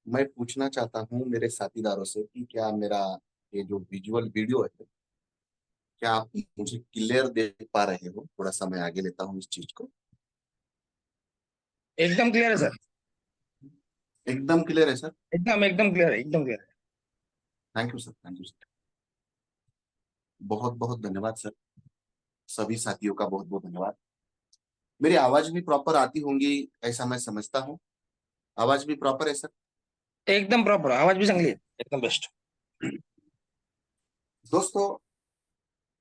मैं पूछना चाहता हूँ मेरे साथीदारों से कि क्या मेरा ये जो विजुअल वीडियो है, क्या आप मुझे क्लियर देख पा रहे हो? थोड़ा सा मैं आगे लेता हूँ इस चीज को। एकदम क्लियर है सर। एकदम क्लियर है सर। एकदम एकदम क्लियर है, एकदम क्लियर है। Thank you sir, thank you sir. बहुत बहुत धन्यवाद सर। सभी साथियों का बहुत बहुत धन्यवाद। मेरी आवाज भी प्रॉपर आती होंगी, ऐसा मैं समझता हूँ। आवाज भी प्रॉपर है सर। एकदम प्रॉपर, आवाज भी चांगली आहे, एकदम बेस्ट। दोस्तों,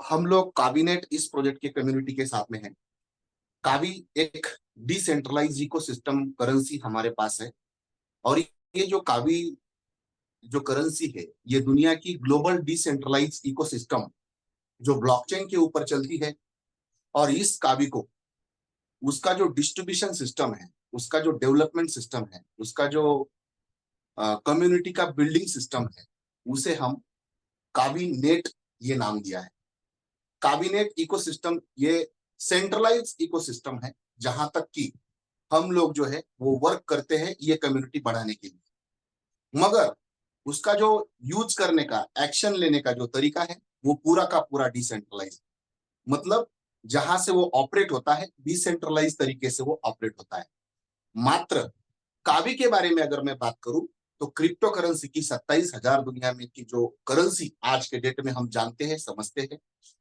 हम लोग काबिनेट इस प्रोजेक्ट के कम्युनिटी के साथ में हैं। काबी एक डिसेंट्रलाइज इकोसिस्टम करेंसी हमारे पास है। और ये जो काबी जो करेंसी है, ये दुनिया की ग्लोबल डिसेंट्रलाइज इकोसिस्टम जो ब्लॉकचेन के ऊपर चलती है। और इस काबी को उसका जो डिस्ट्रीब्यूशन सिस्टम है, उसका जो डेवलपमेंट सिस्टम है, उसका जो कम्युनिटी का बिल्डिंग सिस्टम है, उसे हम काबीनेट ये नाम दिया है। काबीनेट इकोसिस्टम ये सेंट्रलाइज इकोसिस्टम है, जहां तक कि हम लोग जो है वो वर्क करते हैं ये कम्युनिटी बढ़ाने के लिए। मगर उसका जो यूज करने का, एक्शन लेने का जो तरीका है, वो पूरा का पूरा डिसेंट्रलाइज। मतलब जहां से वो ऑपरेट होता है, डिसेंट्रलाइज तरीके से वो ऑपरेट होता है। मात्र काबी के बारे में अगर मैं बात करूं, तो क्रिप्टो करेंसी की 27,000 दुनिया में की जो करेंसी आज के डेट में हम जानते हैं, समझते हैं,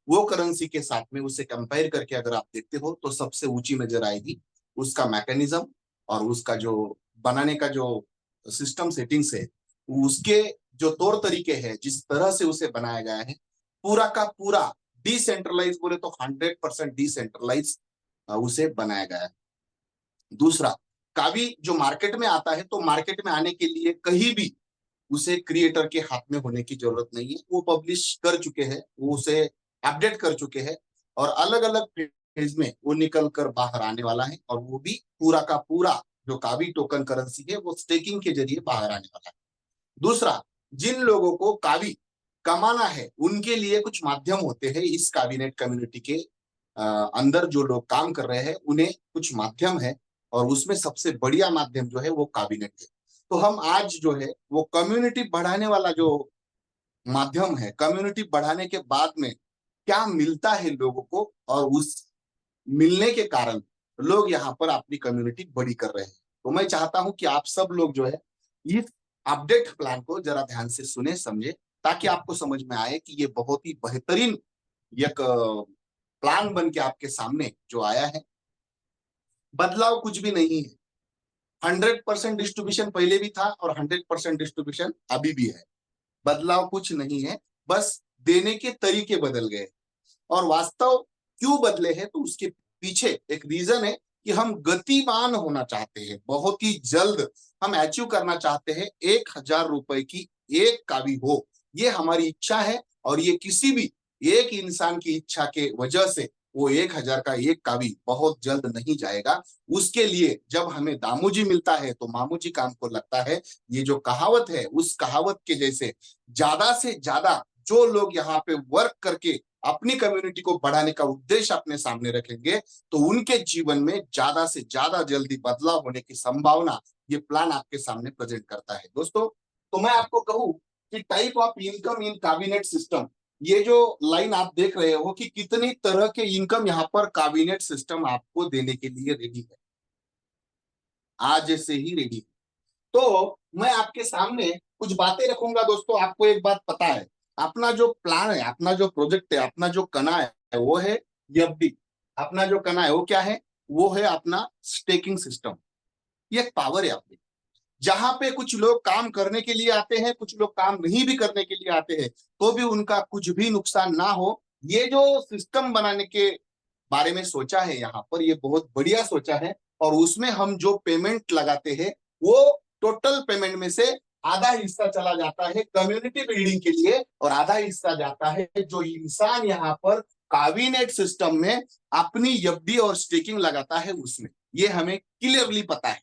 वो करेंसी के साथ में उसे कंपेयर करके अगर आप देखते हो तो सबसे ऊंची नजर आएगी उसका मैकेनिज्म। और उसका जो बनाने का जो सिस्टम सेटिंग्स है, उसके जो तौर तरीके हैं, जिस तरह से उसे बनाया गया है, पूरा का पूरा डिसेंट्रलाइज, बोले तो 100% डिसेंट्रलाइज उसे बनाया गया है। दूसरा, कावी जो मार्केट में आता है, तो मार्केट में आने के लिए कहीं भी उसे क्रिएटर के हाथ में होने की जरूरत नहीं है। वो पब्लिश कर चुके हैं, वो उसे अपडेट कर चुके हैं, और अलग अलग फेज में वो निकल कर बाहर आने वाला है। और वो भी पूरा का पूरा जो कावी टोकन करेंसी है, वो स्टेकिंग के जरिए बाहर आने वाला है। दूसरा, जिन लोगों को कावी कमाना है, उनके लिए कुछ माध्यम होते हैं इस काबिनेट कम्युनिटी के अंदर। जो लोग काम कर रहे हैं उन्हें कुछ माध्यम है, और उसमें सबसे बढ़िया माध्यम जो है वो काबिनेट है। तो हम आज जो है वो कम्युनिटी बढ़ाने वाला जो माध्यम है, कम्युनिटी बढ़ाने के बाद में क्या मिलता है लोगों को, और उस मिलने के कारण लोग यहाँ पर अपनी कम्युनिटी बड़ी कर रहे हैं। तो मैं चाहता हूं कि आप सब लोग जो है इस अपडेट प्लान को जरा ध्यान से सुने, समझे, ताकि आपको समझ में आए कि ये बहुत ही बेहतरीन एक प्लान बन के आपके सामने जो आया है। बदलाव कुछ भी नहीं है। 100% डिस्ट्रीब्यूशन पहले भी था, और 100% डिस्ट्रीब्यूशन अभी भी है। बदलाव कुछ नहीं है, बस देने के तरीके बदल गए। और वास्तव क्यों बदले हैं, तो उसके पीछे एक रीजन है कि हम गतिमान होना चाहते हैं। बहुत ही जल्द हम अचीव करना चाहते हैं 1,000 रुपए की एक कावी हो, ये हमारी इच्छा है। और ये किसी भी एक इंसान की इच्छा के वजह से वो 1,000 का एक कावी बहुत जल्द नहीं जाएगा। उसके लिए जब हमें दामूजी मिलता है तो मामूजी काम को लगता है। ये जो कहावत है, उस कहावत के जैसे ज्यादा से ज्यादा जो लोग यहाँ पे वर्क करके अपनी कम्युनिटी को बढ़ाने का उद्देश्य अपने सामने रखेंगे, तो उनके जीवन में ज्यादा से ज्यादा जल्दी बदलाव होने की संभावना ये प्लान आपके सामने प्रेजेंट करता है। दोस्तों, तो मैं आपको कहूं कि type of income in cabinet system, ये जो लाइन आप देख रहे हो कि कितनी तरह के इनकम यहाँ पर कैबिनेट सिस्टम आपको देने के लिए रेडी है, आज से ही रेडी है। तो मैं आपके सामने कुछ बातें रखूंगा। दोस्तों, आपको एक बात पता है, अपना जो प्लान है, अपना जो प्रोजेक्ट है, अपना जो कना है, वो है एफडी। अपना जो कना है वो क्या है? वो है अपना स्टेकिंग सिस्टम। ये एक पावर है अपनी, जहां पे कुछ लोग काम करने के लिए आते हैं, कुछ लोग काम नहीं भी करने के लिए आते हैं, तो भी उनका कुछ भी नुकसान ना हो। ये जो सिस्टम बनाने के बारे में सोचा है यहाँ पर, ये बहुत बढ़िया सोचा है। और उसमें हम जो पेमेंट लगाते हैं, वो टोटल पेमेंट में से आधा हिस्सा चला जाता है कम्युनिटी बिल्डिंग के लिए, और आधा हिस्सा जाता है जो इंसान यहाँ पर कैबिनेट सिस्टम में अपनी एफडी और स्टेकिंग लगाता है उसमें। ये हमें क्लियरली पता है।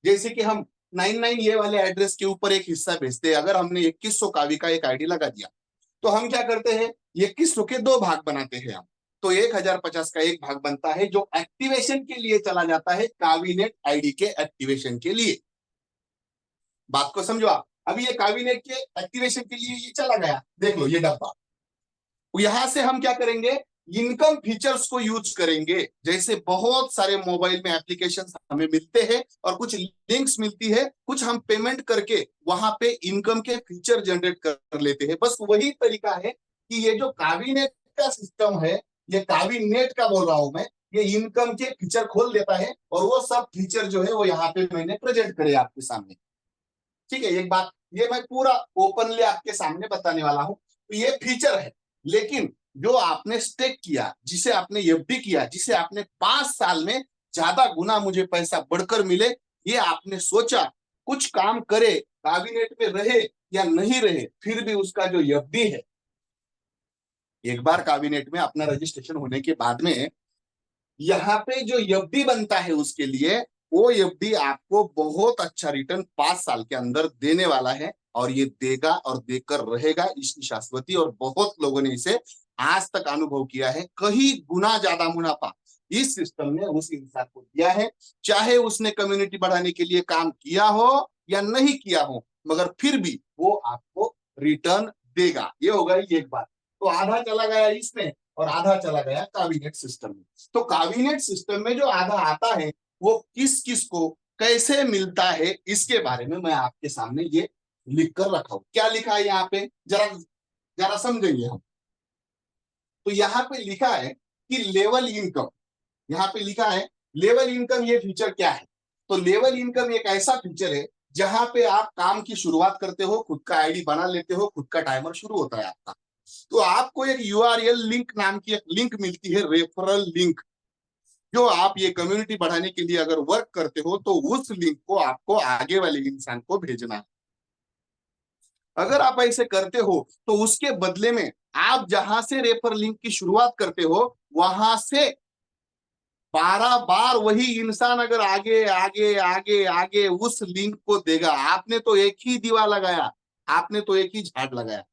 जैसे कि हम 99 ये वाले एड्रेस के ऊपर एक हिस्सा भेजते हैं। अगर हमने 2100 कावी का एक आईडी लगा दिया, तो हम क्या करते हैं, 2100 के दो भाग बनाते हैं हम। तो 1,050 का एक भाग बनता है जो एक्टिवेशन के लिए चला जाता है, कावीनेट आईडी के एक्टिवेशन के लिए। बात को समझो आप। अभी ये कैबिनेट के एक्टिवेशन के लिए ये चला गया, देख लो ये डब्बा। यहां से हम क्या करेंगे, इनकम फीचर्स को यूज करेंगे। जैसे बहुत सारे मोबाइल में एप्लीकेशंस हमें मिलते हैं और कुछ लिंक्स मिलती है, कुछ हम पेमेंट करके वहां पे इनकम के फीचर जनरेट कर लेते हैं। बस वही तरीका है कि ये जो कैबिनेट का सिस्टम है, ये कैबिनेट का बोल रहा हूं मैं, ये इनकम के फीचर खोल देता है और वो सब फीचर जो है वो यहाँ पे मैंने प्रेजेंट करे आपके सामने। ठीक है, एक बात ये मैं पूरा ओपनली आपके सामने बताने वाला हूं। तो ये फीचर है, लेकिन जो आपने स्टेक किया, जिसे आपने एफडी किया, जिसे आपने 5 साल में ज्यादा गुना मुझे पैसा बढ़कर मिले, ये आपने सोचा, कुछ काम करे, कैबिनेट में रहे या नहीं रहे, फिर भी उसका जो एफडी है, एक बार कैबिनेट में अपना रजिस्ट्रेशन होने के बाद में यहाँ पे जो एफडी बनता है उसके लिए, वो एफडी आपको बहुत अच्छा रिटर्न 5 साल के अंदर देने वाला है। और ये देगा और देकर रहेगा, इसकी शाश्वती। और बहुत लोगों ने इसे आज तक अनुभव किया है, कहीं गुना ज्यादा मुनाफा इस सिस्टम ने उस इंसान को दिया है, चाहे उसने कम्युनिटी बढ़ाने के लिए काम किया हो या नहीं किया हो, मगर फिर भी वो आपको रिटर्न देगा। ये होगा एक बात। तो आधा चला गया इसमें और आधा चला गया कैबिनेट सिस्टम में। तो कैबिनेट सिस्टम में जो आधा आता है वो किस किस को कैसे मिलता है, इसके बारे में मैं आपके सामने ये लिख कर रखा हूं। क्या लिखा है यहाँ पे, जरा जरा समझेंगे हम। तो यहाँ पे लिखा है कि लेवल इनकम, यहाँ पे लिखा है लेवल इनकम। ये फीचर क्या है? तो लेवल इनकम एक ऐसा फीचर है जहां पे आप काम की शुरुआत करते हो, खुद का आईडी बना लेते हो, खुद का टाइमर शुरू होता है आपका। तो आपको एक यूआरएल लिंक नाम की एक लिंक मिलती है, रेफरल लिंक, जो आप ये कम्युनिटी बढ़ाने के लिए अगर वर्क करते हो तो उस लिंक को आपको आगे वाले इंसान को भेजना है। अगर आप ऐसे करते हो तो उसके बदले में आप जहां से रेफर लिंक की शुरुआत करते हो, वहां से 12 बार वही इंसान अगर आगे आगे आगे आगे उस लिंक को देगा। आपने तो एक ही दीवा लगाया, आपने तो एक ही झाड़ लगाया,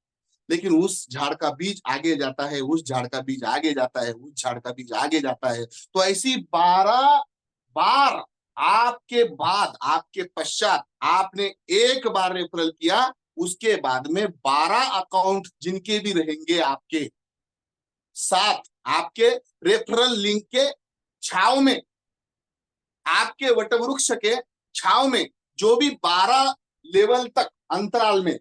लेकिन उस झाड़ का बीज आगे जाता है, उस झाड़ का बीज आगे जाता है, उस झाड़ का बीज आगे जाता है। तो ऐसी 12 बार आपके बाद, आपके पश्चात आपने एक बार रेफरल किया, उसके बाद में 12 अकाउंट जिनके भी रहेंगे आपके साथ, आपके रेफरल लिंक के छाव में, आपके वटवृक्ष के छाव में, जो भी 12 लेवल तक अंतराल में,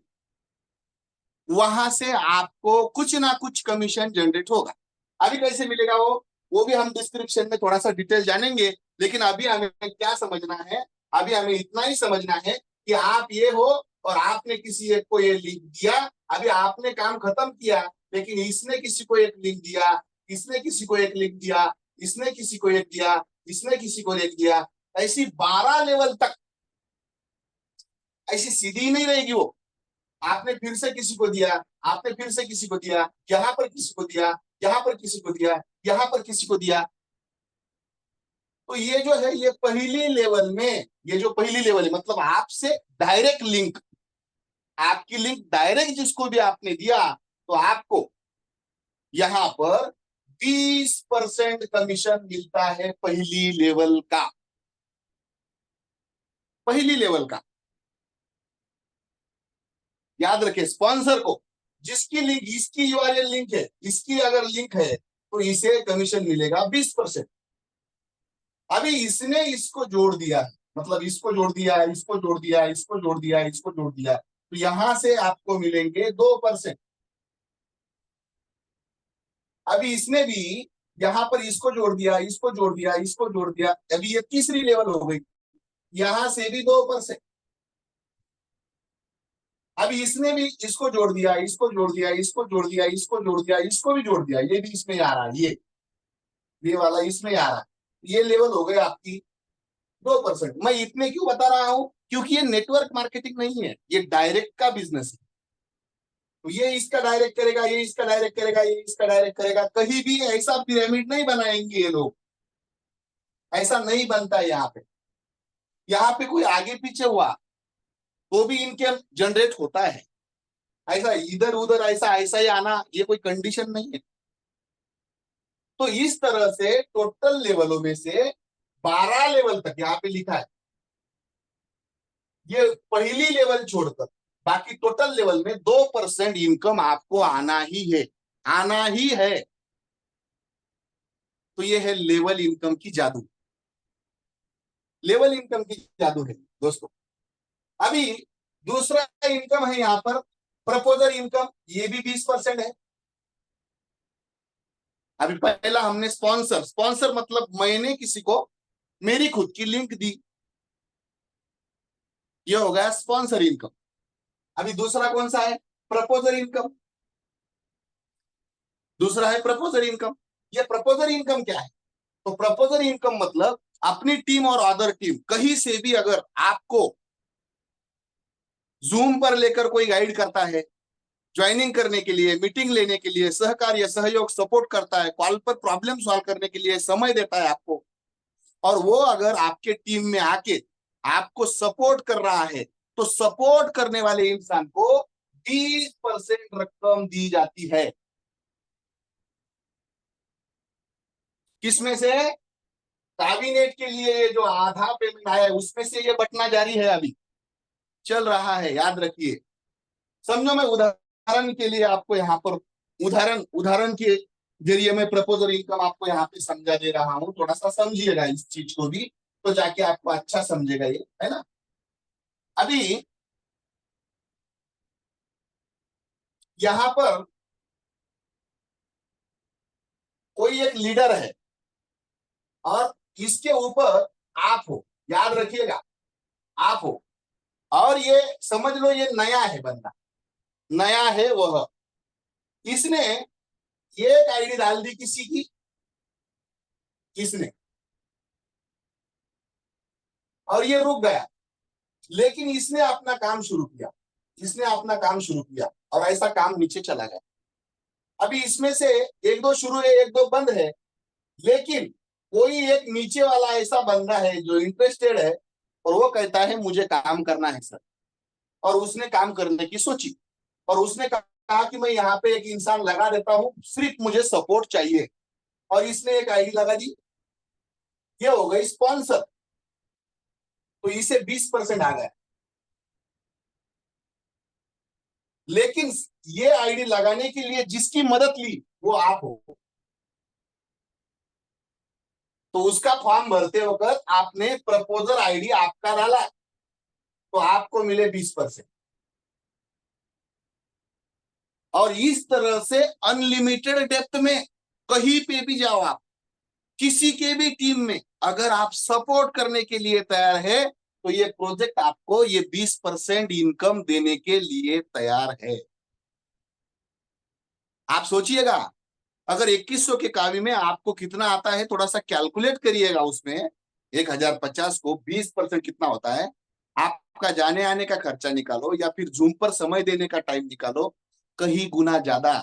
वहां से आपको कुछ ना कुछ कमीशन जनरेट होगा। अभी कैसे मिलेगा वो भी हम डिस्क्रिप्शन में थोड़ा सा डिटेल जानेंगे। लेकिन अभी हमें क्या समझना है, अभी हमें इतना ही समझना है कि आप ये हो और आपने किसी एक को ये लिंक दिया। अभी आपने काम खत्म किया, लेकिन इसने किसी को एक लिंक दिया, इसने किसी को एक लिंक दिया, इसने किसी को एक दिया, इसने किसी को एक दिया। ऐसी 12 लेवल तक, ऐसी सीधी नहीं रहेगी वो। आपने फिर से किसी को दिया, आपने फिर से किसी को दिया, यहां पर किसी को दिया, यहां पर किसी को दिया, यहां पर किसी को दिया। तो ये जो है, ये पहली लेवल में, ये जो पहली लेवल है, मतलब आपसे डायरेक्ट लिंक, आपकी लिंक डायरेक्ट जिसको भी आपने दिया, तो आपको यहां पर 20% कमीशन मिलता है पहली लेवल का, पहली लेवल का। याद रखे, स्पॉन्सर को, जिसकी लिंक, इसकी यूआरएल लिंक है, इसकी अगर लिंक है, तो इसे कमीशन मिलेगा 20%। अभी इसने इसको जोड़ दिया, मतलब इसको जोड़ दिया, इसको जोड़ दिया, इसको जोड़ दिया, इसको जोड़ दिया, तो यहां से आपको मिलेंगे 2%। अभी इसने भी यहां पर इसको जोड़ दिया, इसको जोड़ दिया, इसको जोड़ दिया, अभी ये तीसरी लेवल हो गई, यहां से भी 2%। अभी इसने भी इसको जोड़ दिया, इसको जोड़ दिया, इसको जोड़ दिया, इसको जोड़ दिया, इसको भी जोड़ दिया, ये भी इसमें आ रहा है, ये वाला इसमें आ रहा है। ये लेवल हो गए आपकी 2%। मैं इतने क्यों बता रहा हूं? क्योंकि ये नेटवर्क मार्केटिंग नहीं है, ये डायरेक्ट का बिजनेस है। तो ये इसका डायरेक्ट करेगा, ये इसका डायरेक्ट करेगा, ये इसका डायरेक्ट करेगा। कहीं भी ऐसा पिरामिड नहीं बनाएंगे ये लोग, ऐसा नहीं बनता है यहाँ पे। यहाँ पे कोई आगे पीछे हुआ तो भी इनके जनरेट होता है। ऐसा इधर उधर ऐसा ऐसा ही आना, ये कोई कंडीशन नहीं है। तो इस तरह से टोटल लेवलों में से 12 लेवल तक यहाँ पे लिखा है, ये पहली लेवल छोड़कर बाकी टोटल लेवल में 2% इनकम आपको आना ही है, आना ही है। तो ये है लेवल इनकम की जादू, लेवल इनकम की जादू है दोस्तों। अभी दूसरा इनकम है यहां पर प्रपोजल इनकम, ये भी 20% है। अभी पहला हमने स्पॉन्सर, स्पॉन्सर मतलब मैंने किसी को मेरी खुद की लिंक दी, ये हो गया स्पॉन्सर इनकम। अभी दूसरा कौन सा है? Proposal income. दूसरा है प्रपोजल इनकम। ये प्रपोजल इनकम क्या है? तो प्रपोजल इनकम मतलब अपनी टीम और अदर टीम कहीं से भी अगर आपको जूम पर लेकर कोई गाइड करता है, ज्वाइनिंग करने के लिए, मीटिंग लेने के लिए, सहकार्य सहयोग सपोर्ट करता है, कॉल पर प्रॉब्लम सॉल्व करने के लिए समय देता है आपको, और वो अगर आपके टीम में आके आपको सपोर्ट कर रहा है, तो सपोर्ट करने वाले इंसान को 20% रकम दी जाती है। किसमें से? कैबिनेट के लिए ये जो आधा पेमेंट आया है उसमें से ये बटना जारी है, अभी चल रहा है, याद रखिए। समझो, मैं उदाहरण के लिए आपको यहाँ पर उदाहरण उदाहरण के जरिए मैं प्रपोजल इनकम आपको यहाँ पे समझा दे रहा हूँ, थोड़ा सा समझिएगा इस चीज को भी, तो जाके आपको अच्छा समझेगा ये, है ना। अभी यहाँ पर कोई एक लीडर है और इसके ऊपर आप हो, याद रखिएगा, आप हो, और ये समझ लो ये नया है बंदा, नया है वह, इसने ये एक आईडी डाल दी किसी की, किसने, और ये रुक गया, लेकिन इसने अपना काम शुरू किया, इसने अपना काम शुरू किया और ऐसा काम नीचे चला गया। अभी इसमें से एक दो शुरू है, एक दो बंद है, लेकिन कोई एक नीचे वाला ऐसा बंदा है जो इंटरेस्टेड है और वो कहता है मुझे काम करना है सर, और उसने काम करने की सोची और उसने कहा कि मैं यहाँ पे एक इंसान लगा देता हूँ, सिर्फ मुझे सपोर्ट चाहिए, और इसने एक आईडी लगा दी, ये हो गई स्पॉन्सर, तो इसे 20% आ गया। लेकिन ये आईडी लगाने के लिए जिसकी मदद ली वो आप हो, तो उसका फॉर्म भरते वक्त आपने प्रपोजल आईडी आपका डाला, तो आपको मिले 20%। और इस तरह से अनलिमिटेड डेप्थ में कहीं पे भी जाओ आप, किसी के भी टीम में अगर आप सपोर्ट करने के लिए तैयार है, तो ये प्रोजेक्ट आपको ये 20% इनकम देने के लिए तैयार है। आप सोचिएगा, अगर 2100 के कावी में आपको कितना आता है, थोड़ा सा कैलकुलेट करिएगा, उसमें 1050 को 20% कितना होता है, आपका जाने आने का खर्चा निकालो या फिर जूम पर समय देने का टाइम निकालो, कहीं गुना ज्यादा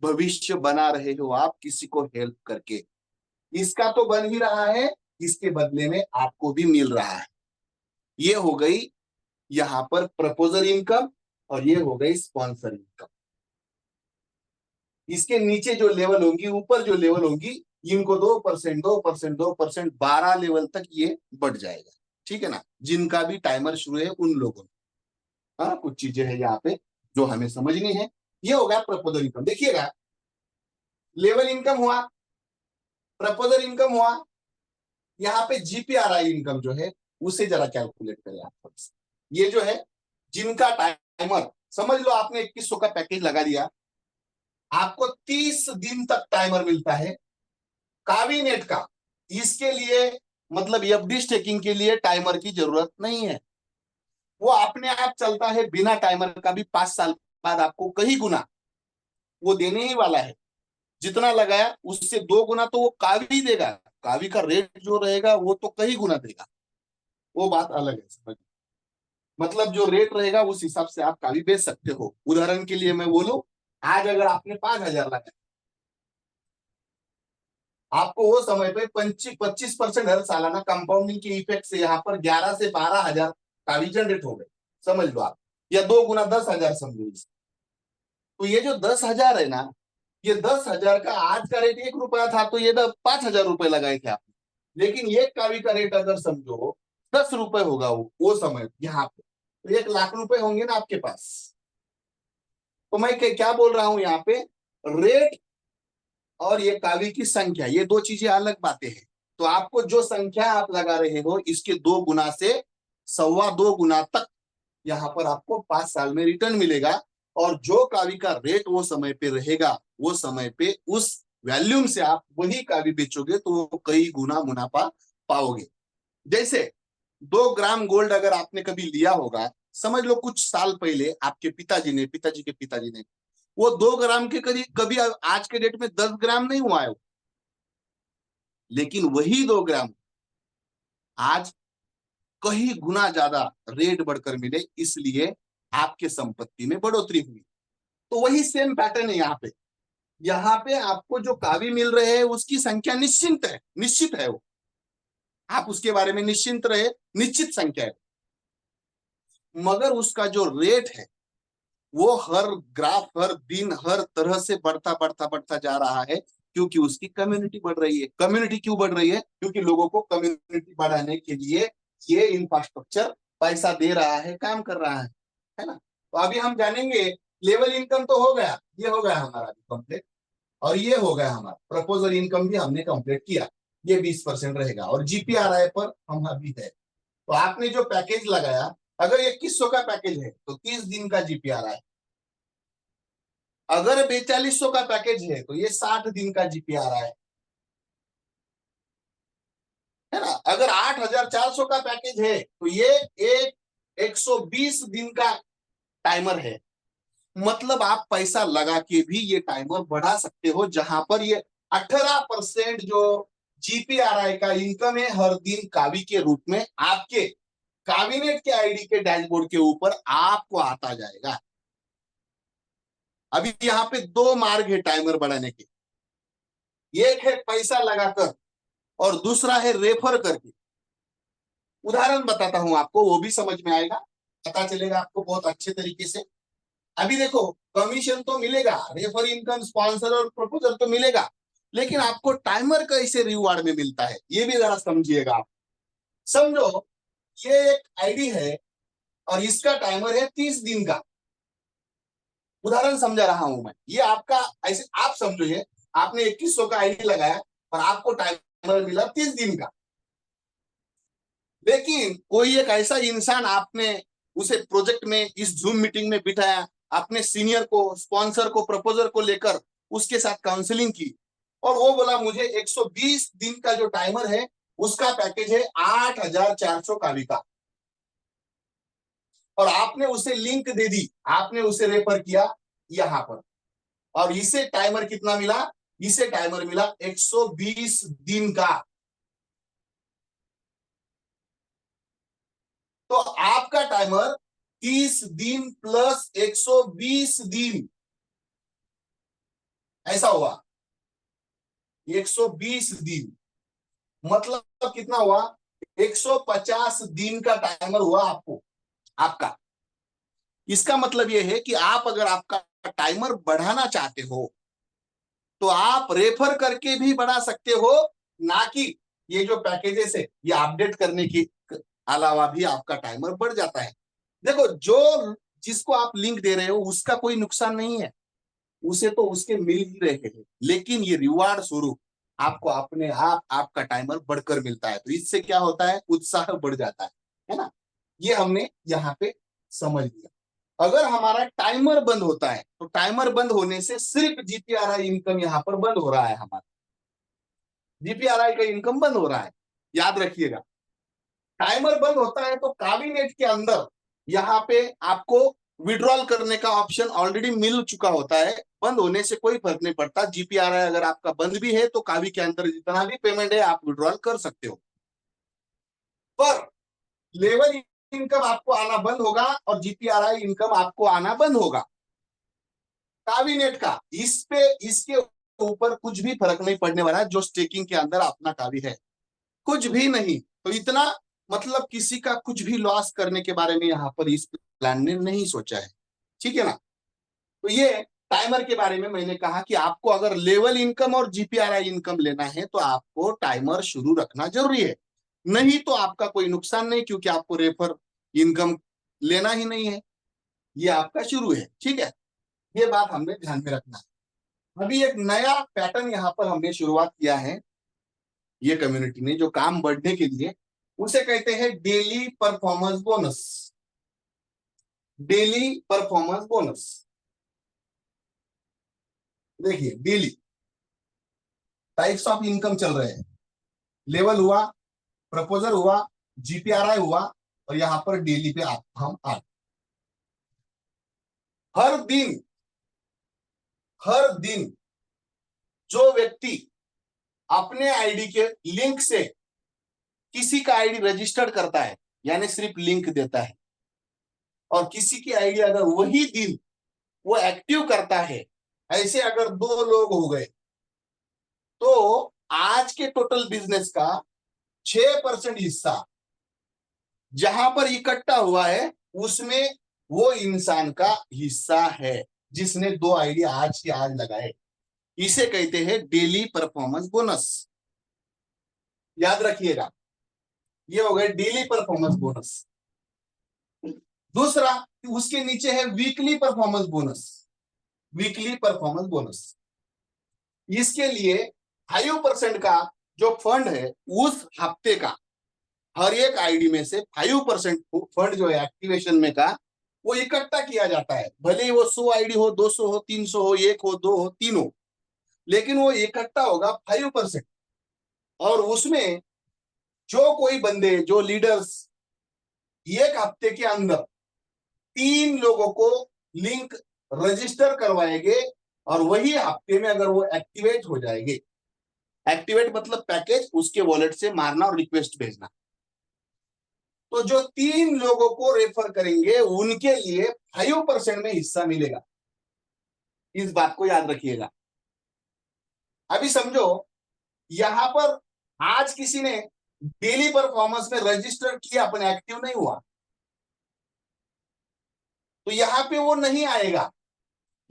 भविष्य बना रहे हो आप किसी को हेल्प करके। इसका तो बन ही रहा है, इसके बदले में आपको भी मिल रहा है। ये हो गई यहां पर प्रपोजल इनकम और ये हो गई स्पॉन्सर इनकम। इसके नीचे जो लेवल होंगी, ऊपर जो लेवल होंगी, इनको 2%, 2%, 2%, 12 लेवल तक ये बढ़ जाएगा, ठीक है ना। जिनका भी टाइमर शुरू है उन लोगों में, हाँ, कुछ चीजें हैं यहाँ पे जो हमें समझनी है। ये हो गया प्रपोजल इनकम। देखिएगा, लेवल इनकम हुआ, प्रपोजल इनकम हुआ, यहाँ पे जीपीआरआई इनकम जो है उसे जरा कैलकुलेट करें आप। ये जो है जिनका टाइमर, समझ लो आपने 2100 का पैकेज लगा दिया, आपको 30 दिन तक टाइमर मिलता है कावीनेट का। इसके लिए मतलब एफडी स्टेकिंग के लिए टाइमर की जरूरत नहीं है, वो अपने आप चलता है बिना टाइमर का भी। 5 साल बाद आपको कहीं गुना वो देने ही वाला है, जितना लगाया उससे 2 गुना तो वो कावी देगा। कावी का रेट जो रहेगा वो तो कहीं गुना देगा, वो बात अलग है, समझ। मतलब जो रेट रहेगा उस हिसाब से आप कावी बेच सकते हो। उदाहरण के लिए मैं बोलूं, आज अगर आपने 5000 लगाया, आपको वो समय पे 25% हर सालाना कंपाउंडिंग के इफेक्ट से यहाँ पर 11 से 12 हजार कावी जनरेट हो गए, समझ लो आप, या 2 गुना 10 हजार समझो इसे। तो ये जो 10 हजार है ना, ये 10 हजार का आज का रेट 1 रुपया था, तो ये 5000 रुपए लगाए थे आपने। लेकिन एक कावी का रेट अगर समझो 10 रुपए होगा वो समय यहाँ पे, तो 1 लाख रुपए होंगे ना आपके पास। तो मैं क्या बोल रहा हूं यहाँ पे, रेट और ये कावी की संख्या, ये दो चीजें अलग बातें हैं। तो आपको जो संख्या आप लगा रहे हो इसके 2 गुना से 2.25 गुना तक यहाँ पर आपको 5 साल में रिटर्न मिलेगा। और जो कावी का रेट वो समय पे रहेगा, वो समय पे उस वैल्यूम से आप वही कावी बेचोगे तो वो कई गुना मुनाफा पाओगे। जैसे 2 ग्राम गोल्ड अगर आपने कभी लिया होगा, समझ लो कुछ साल पहले आपके पिताजी के पिताजी ने, वो 2 ग्राम के करीब, कभी आज के डेट में 10 ग्राम नहीं हुआ है, लेकिन वही 2 ग्राम आज कई गुना ज्यादा रेट बढ़कर मिले, इसलिए आपके संपत्ति में बढ़ोतरी हुई। तो वही सेम पैटर्न है यहाँ पे। यहाँ पे आपको जो कावी मिल रहे हैं उसकी संख्या निश्चित है वो, आप उसके बारे में निश्चिंत रहे, निश्चित संख्या है। मगर उसका जो रेट है वो हर ग्राफ, हर दिन, हर तरह से बढ़ता बढ़ता बढ़ता जा रहा है, क्योंकि उसकी कम्युनिटी बढ़ रही है। कम्युनिटी क्यों बढ़ रही है? क्योंकि लोगों को कम्युनिटी बढ़ाने के लिए ये इंफ्रास्ट्रक्चर पैसा दे रहा है, काम कर रहा है ना। तो अभी हम जानेंगे, लेवल इनकम तो हो गया, ये हो गया हमारा कंप्लीट, और ये हो गया हमारा प्रपोजल इनकम भी हमने कंप्लीट किया, ये 20% रहेगा। और जीपीआरआई पर हम अभी है। तो आपने जो पैकेज लगाया, अगर 2100 का पैकेज है तो 30 दिन का जीपीआरआई, अगर 4200 का पैकेज है तो ये 60 दिन का जीपीआरआई है ना। अगर 8400 का पैकेज है तो ये एक 120 दिन का टाइमर है। मतलब आप पैसा लगा के भी ये टाइमर बढ़ा सकते हो, जहां पर ये 18% जो जीपीआरआई का इनकम है हर दिन कावी के रूप में आपके काबिनेट के आईडी के डैशबोर्ड के ऊपर आपको आता जाएगा। अभी यहाँ पे 2 मार्ग है टाइमर बढ़ाने के, एक है पैसा लगाकर और दूसरा है रेफर करके। उदाहरण बताता हूं आपको, वो भी समझ में आएगा, पता चलेगा आपको बहुत अच्छे तरीके से। अभी देखो, कमीशन तो मिलेगा, रेफर इनकम, स्पॉन्सर और प्रपोजल तो मिलेगा, लेकिन आपको टाइमर कैसे रिवार्ड में मिलता है ये भी जरा समझिएगा आप। समझो ये एक आईडी है और इसका टाइमर है 30 दिन का। उदाहरण समझा रहा हूं मैं, ये आपका, ऐसे आप समझो, ये आपने 2100 का आईडी लगाया और आपको टाइमर मिला 30 दिन का। लेकिन कोई एक ऐसा इंसान, आपने उसे प्रोजेक्ट में, इस जूम मीटिंग में बिठाया, अपने सीनियर को, स्पॉन्सर को, प्रपोजर को लेकर उसके साथ काउंसलिंग की, और वो बोला मुझे 120 दिन का जो टाइमर है उसका पैकेज है 8400 कावी का, और आपने उसे लिंक दे दी, आपने उसे रेफर किया यहां पर, और इसे टाइमर कितना मिला? इसे टाइमर मिला 120 दिन का। तो आपका टाइमर 30 दिन प्लस 120 दिन, ऐसा हुआ 120 दिन, मतलब कितना हुआ? 150 दिन का टाइमर हुआ आपको, आपका। इसका मतलब यह है कि आप अगर आपका टाइमर बढ़ाना चाहते हो तो आप रेफर करके भी बढ़ा सकते हो, ना कि ये जो पैकेजेस है ये अपडेट करने के अलावा भी आपका टाइमर बढ़ जाता है। देखो, जो जिसको आप लिंक दे रहे हो उसका कोई नुकसान नहीं है, उसे तो उसके मिल ही रहे हैं, लेकिन ये रिवार्ड स्वरूप आपको अपने आप आपका टाइमर बढ़कर मिलता है। तो इससे क्या होता है? उत्साह बढ़ जाता है ना। ये हमने यहाँ पे समझ लिया। अगर हमारा टाइमर बंद होता है तो टाइमर बंद होने से सिर्फ जीपीआरआई इनकम यहाँ पर बंद हो रहा है, हमारा जीपीआरआई का इनकम बंद हो रहा है, याद रखिएगा। टाइमर बंद होता है तो काबिनेट के अंदर यहाँ पे आपको विड्रॉल करने का ऑप्शन ऑलरेडी मिल चुका होता है। बंद होने से कोई फर्क नहीं पड़ता, जीपीआरआई अगर आपका बंद भी है तो कावी के अंदर जितना भी पेमेंट है आप विड्रॉल कर सकते हो। पर लेवल इनकम आपको आना बंद होगा और जीपीआरआई इनकम आपको आना बंद होगा। काबिनेट का इस पे, इसके ऊपर कुछ भी फर्क नहीं पड़ने वाला है, जो स्टेकिंग के अंदर अपना कावी है, कुछ भी नहीं। तो इतना, मतलब किसी का कुछ भी लॉस करने के बारे में यहाँ पर इस प्लान ने नहीं सोचा है, ठीक है ना। तो ये टाइमर के बारे में मैंने कहा कि आपको अगर लेवल इनकम और जीपीआरआई इनकम लेना है तो आपको टाइमर शुरू रखना जरूरी है। नहीं तो आपका कोई नुकसान नहीं, क्योंकि आपको रेफर इनकम लेना ही नहीं है, ये आपका शुरू है। ठीक है, ये बात हमने ध्यान में रखना है। अभी एक नया पैटर्न यहाँ पर हमने शुरुआत किया है, ये कम्युनिटी ने जो काम बढ़ने के लिए, उसे कहते हैं daily performance bonus. Daily performance bonus, देखिए डेली टाइप्स ऑफ इनकम चल रहे हैं। लेवल हुआ, प्रपोजल हुआ, जीपीआरआई हुआ, और यहां पर डेली पे हम आ हर दिन, हर दिन जो व्यक्ति अपने आईडी के लिंक से किसी का आईडी रजिस्टर्ड करता है, यानी सिर्फ लिंक देता है, और किसी की आईडी अगर वही दिन वो एक्टिव करता है, ऐसे अगर 2 लोग हो गए, तो आज के टोटल बिजनेस का 6% हिस्सा जहां पर इकट्ठा हुआ है, उसमें वो इंसान का हिस्सा है जिसने 2 आईडी आज के आज लगाए। इसे कहते हैं डेली परफॉर्मेंस बोनस। याद रखिएगा, ये हो गए डेली परफॉर्मेंस बोनस। दूसरा, उसके नीचे है weekly performance bonus. Weekly performance bonus, इसके लिए 5% का जो फंड है, उस हफ्ते का हर एक आईडी में से 5% फंड जो है एक्टिवेशन में का, वो इकट्ठा किया जाता है। भले ही वो 100 आईडी हो, 200 हो, 300 हो, 1 हो, 2 हो, 3 हो, लेकिन वो इकट्ठा होगा 5%। और उसमें जो कोई बंदे, जो लीडर्स एक हफ्ते के अंदर 3 लोगों को लिंक रजिस्टर करवाएंगे, और वही हफ्ते में अगर वो एक्टिवेट हो जाएंगे, एक्टिवेट मतलब पैकेज उसके वॉलेट से मारना और रिक्वेस्ट भेजना, तो जो 3 लोगों को रेफर करेंगे उनके लिए 5% में हिस्सा मिलेगा। इस बात को याद रखिएगा। अभी समझो, यहां पर आज किसी ने डेली परफॉर्मेंस में रजिस्टर किया, अपने एक्टिव नहीं हुआ, तो यहां पे वो नहीं आएगा।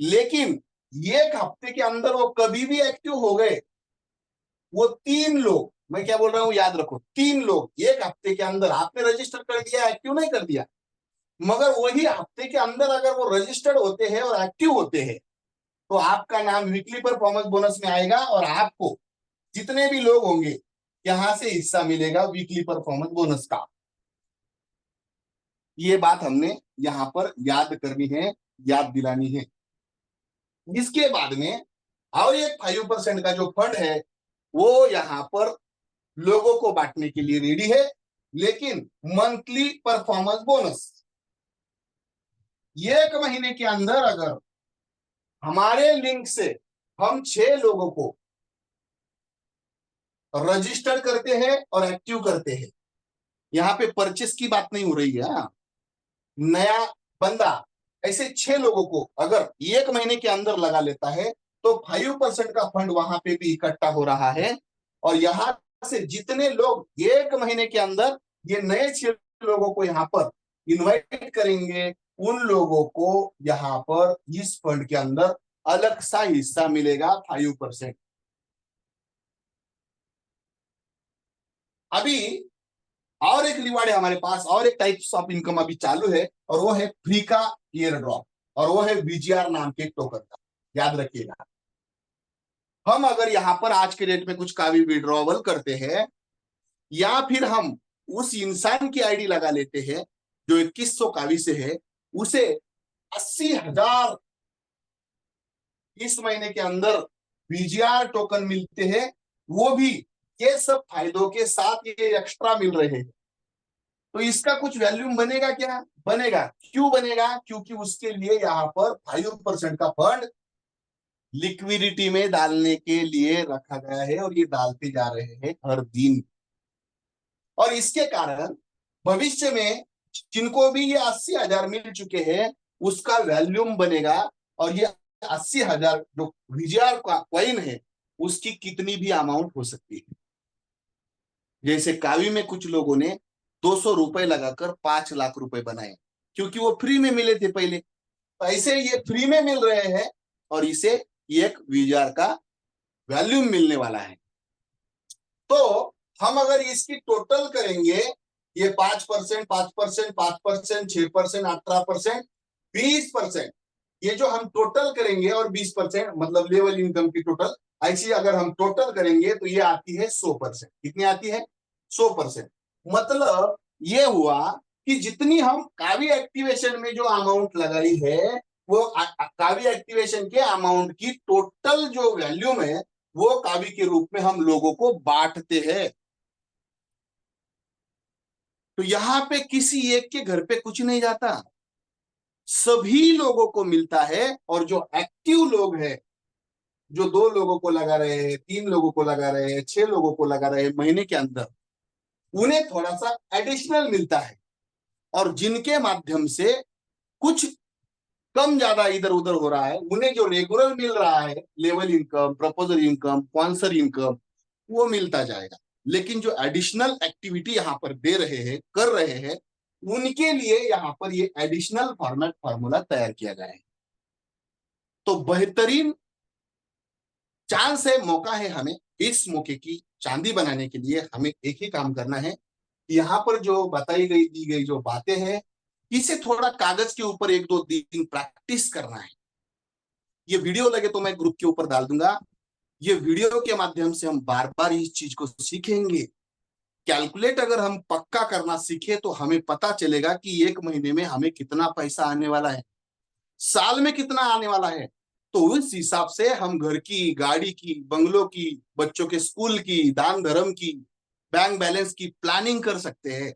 लेकिन एक हफ्ते के अंदर वो कभी भी एक्टिव हो गए, वो 3 लोग, मैं क्या बोल रहा हूं याद रखो, 3 लोग एक हफ्ते के अंदर, आपने रजिस्टर कर दिया, एक्टिव नहीं कर दिया, मगर वही हफ्ते के अंदर अगर वो रजिस्टर्ड होते हैं और एक्टिव होते हैं, तो आपका नाम वीकली परफॉर्मेंस बोनस में आएगा, और आपको जितने भी लोग होंगे यहां से हिस्सा मिलेगा वीकली परफॉर्मेंस बोनस का। ये बात हमने यहां पर याद करनी है, याद दिलानी है। इसके बाद में और एक 5% का जो फंड है, वो यहां पर लोगों को बांटने के लिए रेडी है, लेकिन मंथली परफॉर्मेंस बोनस, 1 महीने के अंदर अगर हमारे लिंक से हम 6 लोगों को रजिस्टर करते हैं और एक्टिव करते हैं, यहां पे परचेस की बात नहीं हो रही है, नया बंदा, ऐसे 6 लोगों को अगर 1 महीने के अंदर लगा लेता है, तो 5% का फंड वहां पे भी इकट्ठा हो रहा है, और यहां से जितने लोग 1 महीने के अंदर ये नए 6 लोगों को यहां पर इनवाइट करेंगे, उन लोगों को यहां पर इस फंड के अंदर अलग सा हिस्सा मिलेगा 5%। अभी और एक रिवार्ड है हमारे पास, और एक टाइप्स ऑफ इनकम अभी चालू है, और वो है फ्री का एयर ड्रॉप, और वो है वीजीआर नाम के टोकन का। याद रखिएगा, हम अगर यहां पर आज के डेट में कुछ का भी विड्रॉवल करते हैं, या फिर हम उस इंसान की आईडी लगा लेते हैं जो 2100 कावी से है, उसे 80,000 इस महीने के अंदर वीजीआर टोकन मिलते हैं, वो भी ये सब फायदों के साथ ये एक्स्ट्रा मिल रहे हैं। तो इसका कुछ वैल्यूम बनेगा क्या? बनेगा। क्यों बनेगा? क्योंकि उसके लिए यहां पर 5% का फंड लिक्विडिटी में डालने के लिए रखा गया है, और ये डालते जा रहे हैं हर दिन। और इसके कारण भविष्य में जिनको भी ये 80,000 मिल चुके हैं, उसका वैल्यूम बनेगा, और ये 80,000 जो वीजीआर का कॉइन है, उसकी कितनी भी अमाउंट हो सकती है। जैसे कावी में कुछ लोगों ने 200 रुपए लगाकर 5 लाख रुपए बनाए, क्योंकि वो फ्री में मिले थे पहले। तो ऐसे ये फ्री में मिल रहे हैं, और इसे एक वीजीआर का वैल्यूम मिलने वाला है। तो हम अगर इसकी टोटल करेंगे, ये 5%, 5%, 5%, 6%, 18%, 20%, ये जो हम टोटल करेंगे, और 20% मतलब लेवल इनकम की टोटल, ऐसी अगर हम टोटल करेंगे तो ये आती है 100%। कितनी आती है? 100%। मतलब ये हुआ कि जितनी हम कावी एक्टिवेशन में जो अमाउंट लगाई है, वो कावी एक्टिवेशन के अमाउंट की टोटल जो वैल्यूम है, वो कावी के रूप में हम लोगों को बांटते हैं। तो यहां पे किसी एक के घर पे कुछ नहीं जाता, सभी लोगों को मिलता है। और जो एक्टिव लोग हैं, जो 2 लोगों को लगा रहे हैं, 3 लोगों को लगा रहे हैं, 6 लोगों को लगा रहे हैं महीने के अंदर, उन्हें थोड़ा सा एडिशनल मिलता है। और जिनके माध्यम से कुछ कम ज्यादा इधर उधर हो रहा है, उन्हें जो रेगुलर मिल रहा है, level income, proposal income, sponsor income, वो मिलता जाएगा। लेकिन जो एडिशनल एक्टिविटी यहाँ पर दे रहे हैं, कर रहे हैं, उनके लिए यहाँ पर ये एडिशनल फॉर्मेट फॉर्मूला तैयार किया गया है। तो बेहतरीन चांस है, मौका है, हमें इस मौके की चांदी बनाने के लिए हमें एक ही काम करना है। यहाँ पर जो बताई गई, दी गई जो बातें हैं, इसे थोड़ा कागज के ऊपर 1-2 दिन प्रैक्टिस करना है। ये वीडियो लगे तो मैं ग्रुप के ऊपर डाल दूंगा। ये वीडियो के माध्यम से हम बार बार इस चीज को सीखेंगे। कैलकुलेट अगर हम पक्का करना सीखे तो हमें पता चलेगा कि 1 महीने में हमें कितना पैसा आने वाला है, साल में कितना आने वाला है। तो उस हिसाब से हम घर की, गाड़ी की, बंगलों की, बच्चों के स्कूल की, दान धर्म की, बैंक बैलेंस की प्लानिंग कर सकते हैं।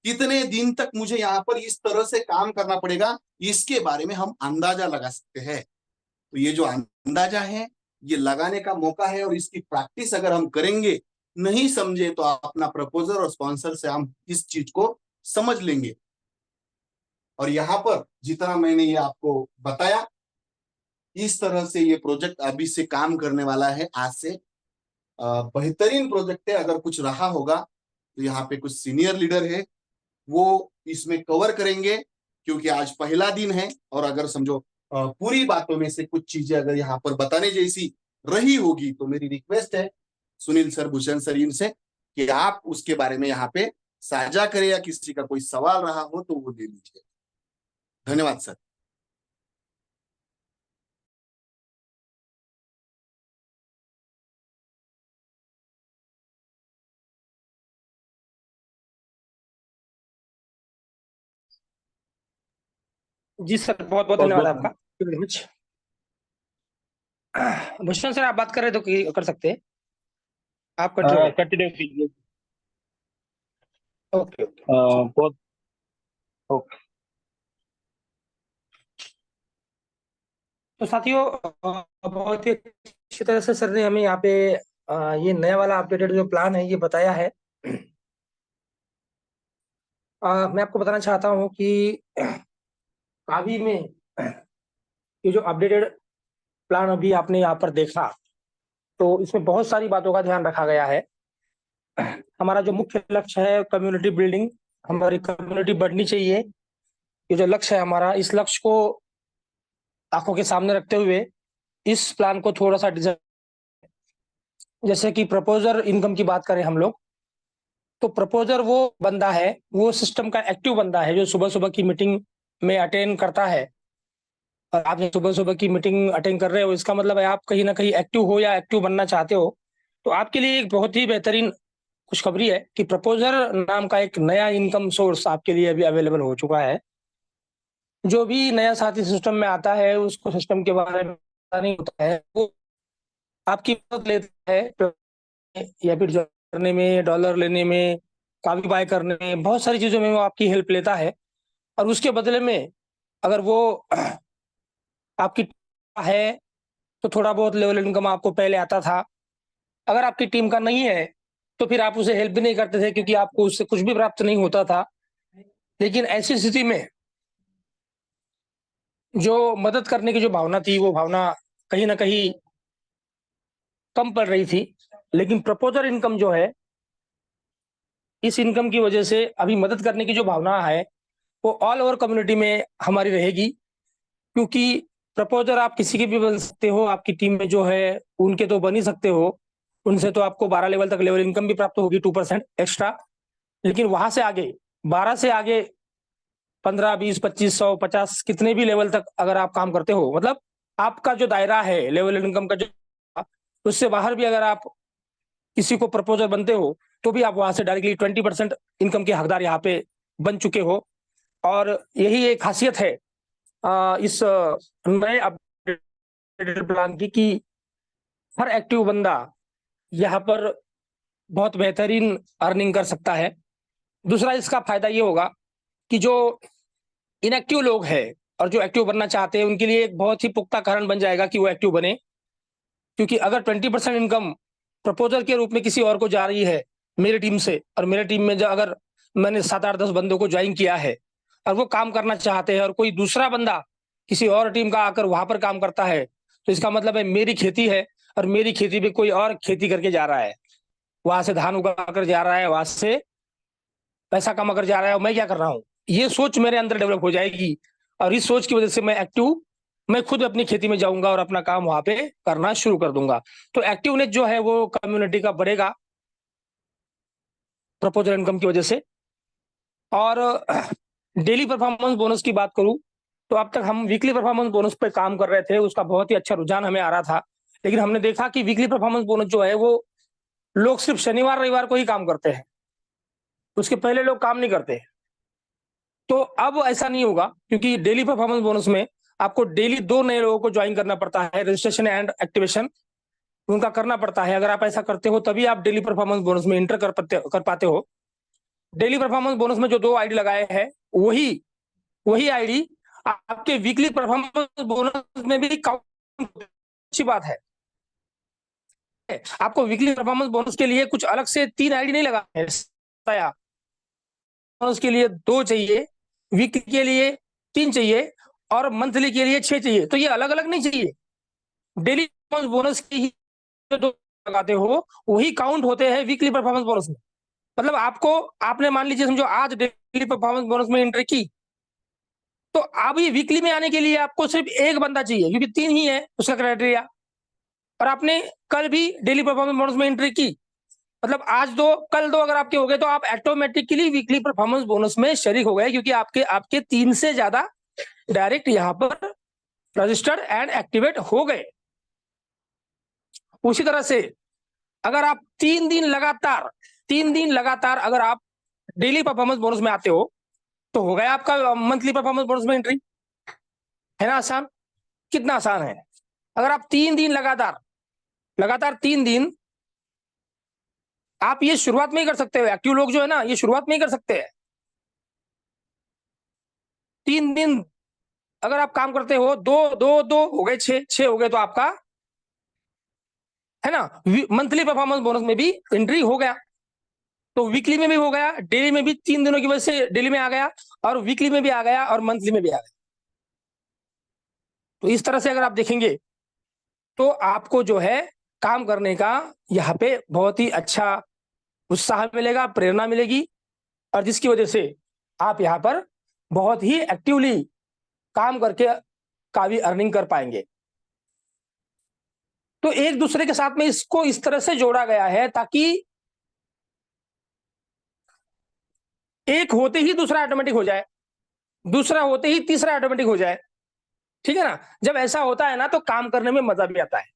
कितने दिन तक मुझे यहाँ पर इस तरह से काम करना पड़ेगा, इसके बारे में हम अंदाजा लगा सकते हैं। तो ये जो अंदाजा है, ये लगाने का मौका है, और इसकी प्रैक्टिस अगर हम करेंगे, नहीं समझे तो अपना प्रपोजल और स्पॉन्सर से हम इस चीज को समझ लेंगे। और यहाँ पर जितना मैंने ये आपको बताया, इस तरह से ये प्रोजेक्ट अभी से काम करने वाला है, आज से। बेहतरीन प्रोजेक्ट है। अगर कुछ रहा होगा तो यहाँ पे कुछ सीनियर लीडर है, वो इसमें कवर करेंगे, क्योंकि आज पहला दिन है। और अगर समझो पूरी बातों में से कुछ चीजें अगर यहाँ पर बताने जैसी रही होगी, तो मेरी रिक्वेस्ट है सुनील सर, भूषण सर, इनसे कि आप उसके बारे में यहाँ पे साझा करें, या किसी का कोई सवाल रहा हो तो वो दे लीजिए। धन्यवाद सर। जी सर, बहुत बहुत बहुत धन्यवाद बहुत आपका। भूषण सर, आप बात कर रहे तो कर सकते हैं, आप कंटिन्यू। कंटिन्यू कीजिए। Okay okay. बहुत ओके। तो साथियों, बहुत ही अच्छी तरह से सर ने हमें यहाँ पे ये नया वाला अपडेटेड जो प्लान है ये बताया है। मैं आपको बताना चाहता हूँ कि कावी में ये जो अपडेटेड प्लान अभी आपने यहाँ पर देखा, तो इसमें बहुत सारी बातों का ध्यान रखा गया है। हमारा जो मुख्य लक्ष्य है कम्युनिटी बिल्डिंग, हमारी कम्युनिटी बढ़नी चाहिए। ये जो लक्ष्य है हमारा, इस लक्ष्य को आंखों के सामने रखते हुए इस प्लान को थोड़ा सा डिजाइन, जैसे कि प्रपोजर इनकम की बात करें हम लोग, तो प्रपोजर वो बंदा है, वो सिस्टम का एक्टिव बंदा है जो सुबह सुबह की मीटिंग में अटेंड करता है। और आप सुबह सुबह की मीटिंग अटेंड कर रहे हो, इसका मतलब है आप कहीं ना कहीं एक्टिव हो या एक्टिव बनना चाहते हो। तो आपके लिए एक बहुत ही बेहतरीन खुशखबरी है कि प्रपोजर नाम का एक नया इनकम सोर्स आपके लिए अभी अवेलेबल हो चुका है। जो भी नया साथी सिस्टम में आता है, उसको सिस्टम के बारे में पता नहीं होता है, वो आपकी मदद लेता है, या फिर जो करने में, डॉलर लेने में, काफी बाय करने में, बहुत सारी चीजों में वो आपकी हेल्प लेता है। और उसके बदले में अगर वो आपकी है, तो थोड़ा बहुत लेवल इनकम आपको पहले आता था। अगर आपकी टीम का नहीं है, तो फिर आप उसे हेल्प भी नहीं करते थे, क्योंकि आपको उससे कुछ भी प्राप्त नहीं होता था। लेकिन ऐसी स्थिति में जो मदद करने की जो भावना थी, वो भावना कहीं ना कहीं कम पड़ रही थी। लेकिन प्रपोजर इनकम जो है, इस इनकम की वजह से अभी मदद करने की जो भावना है वो ऑल ओवर कम्युनिटी में हमारी रहेगी। क्योंकि प्रपोजर आप किसी के भी बन सकते हो, आपकी टीम में जो है उनके तो बन ही सकते हो, उनसे तो आपको 12 लेवल तक लेवल इनकम भी प्राप्त होगी 2% एक्स्ट्रा। लेकिन वहां से आगे 12 से आगे 15, 20, 25, 100, 50 कितने भी लेवल तक अगर आप काम करते हो, मतलब आपका जो दायरा है लेवल इनकम का, जो उससे बाहर भी अगर आप किसी को प्रपोजर बनते हो तो भी आप वहां से डायरेक्टली 20% इनकम के हकदार यहाँ पे बन चुके हो। और यही एक खासियत है इस नए अपडेटेड प्लान की, कि हर एक्टिव बंदा यहाँ पर बहुत बेहतरीन अर्निंग कर सकता है। दूसरा इसका फायदा ये होगा कि जो इनएक्टिव लोग हैं और जो एक्टिव बनना चाहते हैं उनके लिए एक बहुत ही पुख्ता कारण बन जाएगा कि वो एक्टिव बने। क्योंकि अगर 20% इनकम प्रपोजल के रूप में किसी और को जा रही है मेरी टीम से, और मेरे टीम में जो अगर मैंने 7, 8, 10 बंदों को ज्वाइन किया है और वो काम करना चाहते हैं, और कोई दूसरा बंदा किसी और टीम का आकर वहां पर काम करता है, तो इसका मतलब है मेरी खेती है और मेरी खेती पे कोई और खेती करके जा रहा है, वहां से धान उगा कर जा रहा है, वहां से पैसा कमा कर जा रहा है, और मैं क्या कर रहा हूँ, ये सोच मेरे अंदर डेवलप हो जाएगी। और इस सोच की वजह से मैं खुद अपनी खेती में जाऊंगा और अपना काम वहां पे करना शुरू कर दूंगा। तो एक्टिवनेस जो है वो कम्युनिटी का बढ़ेगा प्रपोजल इनकम की वजह से। और डेली परफॉर्मेंस बोनस की बात करूं तो अब तक हम वीकली परफॉर्मेंस बोनस पे काम कर रहे थे, उसका बहुत ही अच्छा रुझान हमें आ रहा था। लेकिन हमने देखा कि वीकली परफॉर्मेंस बोनस जो है वो लोग सिर्फ शनिवार रविवार को ही काम करते हैं, उसके पहले लोग काम नहीं करते। तो अब ऐसा नहीं होगा, क्योंकि डेली परफॉर्मेंस बोनस में आपको डेली 2 नए लोगों को ज्वाइन करना पड़ता है, रजिस्ट्रेशन एंड एक्टिवेशन उनका करना पड़ता है। अगर आप ऐसा करते हो तभी आप डेली परफॉर्मेंस बोनस में एंटर कर पाते हो। डेली परफॉर्मेंस बोनस में जो 2 आईडी लगाए हैं वही आईडी आपके वीकली परफॉर्मेंस बोनस में भी काउंट। अच्छी बात है, आपको वीकली परफॉर्मेंस बोनस के लिए कुछ अलग से 3 आईडी नहीं लगा है, बोनस के लिए 2 चाहिए, वीकली के लिए 3 चाहिए और मंथली के लिए 6 चाहिए। तो ये अलग अलग नहीं चाहिए, डेली बोनस की ही जो 2 लगाते हो वही काउंट होते हैं वीकली परफॉर्मेंस बोनस में। मतलब आपने मान लीजिए समझो आज डेली परफॉर्मेंस बोनस में एंट्री की, तो अब ये वीकली में आने के लिए आपको सिर्फ एक बंदा चाहिए, क्योंकि 3 ही है उसका क्राइटेरिया। और आपने कल भी डेली परफॉर्मेंस बोनस में एंट्री की, मतलब आज 2 कल 2 अगर आपके हो गए तो आप ऑटोमेटिकली वीकली परफॉर्मेंस बोनस में शरीक हो गए, क्योंकि आपके 3 से ज्यादा डायरेक्ट यहां पर रजिस्टर्ड एंड एक्टिवेट हो गए। उसी तरह से अगर आप 3 दिन लगातार अगर आप डेली परफॉर्मेंस बोनस में आते हो तो हो गया आपका मंथली परफॉर्मेंस बोनस में एंट्री। है ना आसान? कितना आसान है। अगर आप 3 दिन लगातार 3 दिन आप ये शुरुआत में ही कर सकते हो। एक्टिव लोग जो है ना ये शुरुआत में ही कर सकते हैं। 3 दिन अगर आप काम करते हो, 2 हो गए, 6 हो गए, तो आपका है ना मंथली परफॉर्मेंस बोनस में भी एंट्री हो गया। तो वीकली में भी हो गया, डेली में भी 3 दिनों की वजह से डेली में आ गया, और वीकली में भी आ गया, और मंथली में भी आ गया। तो इस तरह से अगर आप देखेंगे तो आपको जो है काम करने का यहाँ पे बहुत ही अच्छा उत्साह मिलेगा, प्रेरणा मिलेगी, और जिसकी वजह से आप यहाँ पर बहुत ही एक्टिवली काम करके काफी अर्निंग कर पाएंगे। तो एक दूसरे के साथ में इसको इस तरह से जोड़ा गया है ताकि एक होते ही दूसरा ऑटोमेटिक हो जाए, दूसरा होते ही तीसरा ऑटोमेटिक हो जाए। ठीक है ना? जब ऐसा होता है ना तो काम करने में मजा भी आता है।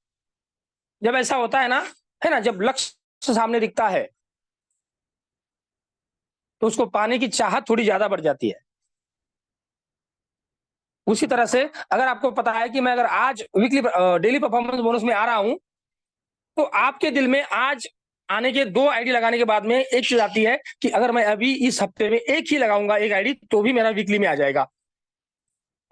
जब ऐसा होता है ना, है ना, जब लक्ष्य सामने दिखता है तो उसको पाने की चाहत थोड़ी ज्यादा बढ़ जाती है। उसी तरह से अगर आपको पता है कि मैं अगर आज वीकली डेली परफॉर्मेंस बोनस में आ रहा हूं, तो आपके दिल में आज आने के 2 आईडी लगाने के बाद में एक चीज आती है कि अगर मैं अभी इस हफ्ते में एक ही लगाऊंगा, एक आईडी, तो भी मेरा वीकली में आ जाएगा।